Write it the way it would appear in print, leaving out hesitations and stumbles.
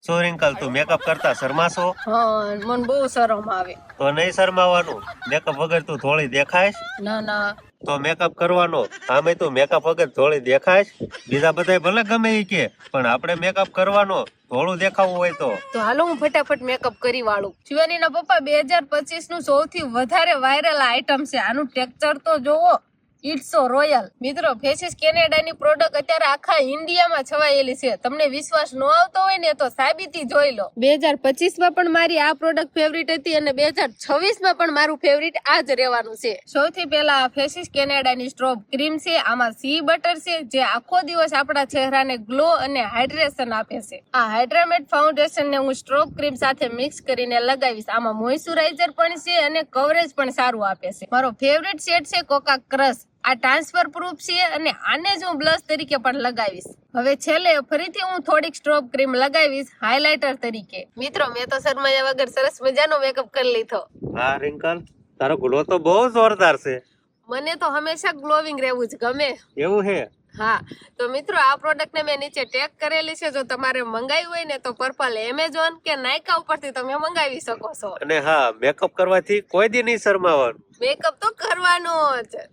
શું રિંકલ તું મેકઅપ કરતા શરમાશો? હા મને બહુ શરમ આવે. તો નહીં શરમાવાનું. મેકઅપ વગર તું થોડી દેખાઈશ? ના ના તો મેકઅપ કરવાનો. આમે તું મેકઅપ વગર થોડી દેખાઈશ. બીજા બધાય ભલે ગમે ઈ કે, પણ આપણે મેકઅપ કરવાનો. થોડું દેખાવું હોય તો હાલો હું ફટાફટ મેકઅપ કરી વાળું. શિવાનીના પપ્પા 2025 નું સૌથી વધારે વાયરલ આઈટમ છે. આનું ટેક્સચર તો જોવો, ઇટ્સ સો રોયલ. મિત્રો ફેસીસ કેનેડાની પ્રોડક્ટ અત્યારે આખા ઇન્ડિયામાં છવાયેલી છે. તમને વિશ્વાસ ન આવતો હોય ને તો સાબિતી જોઈ લો. 2025માં પણ મારી આ પ્રોડક્ટ ફેવરિટ હતી અને 2026માં પણ મારું ફેવરિટ આ જ રહેવાનું છે. સૌથી પહેલા આ ફેસીસ કેનેડાની સ્ટ્રોબ ક્રીમ છે. આમાં સી બટર છે જે આખો દિવસ આપણા ચહેરાને ગ્લો અને હાઇડ્રેશન આપે છે. આ હાઇડ્રામેટ ફાઉન્ડેશન ને હું સ્ટ્રોબ ક્રીમ સાથે મિક્સ કરીને લગાવીશ. આમાં મોઇશ્ચરાઇઝર પણ છે અને કવરેજ પણ સારું આપે છે. મારો ફેવરિટ શેડ છે કોકા ક્રશ. આ ટ્રાન્સફર પ્રૂફ છે અને આને જ હું બ્લશ તરીકે પણ લગાવીશ. હવે છેલ્લે ફરીથી હું થોડીક સ્ટ્રોબ ક્રીમ લગાવીશ હાઇલાઇટર તરીકે. મિત્રો મેં તો શરમાયા વગર સરસ મજાનો મેકઅપ કરી લીધો. હા રિંકલ, તારો ગ્લો તો બહુ જોરદાર છે. મને તો હંમેશા ગ્લોવિંગ રહેવું જ ગમે. એવું હે? હા તો મિત્રો આ પ્રોડક્ટ ને મેં નીચે ટેગ કરેલી છે. જો તમારે મંગાવી હોય ને તો પર્પલ એમેઝોન કે નાયકા ઉપરથી તમે મંગાવી શકો છો. અને હા, મેકઅપ કરવાથી કોઈ દી નહીં શરમાવાનું. મેકઅપ તો કરવાનો જ.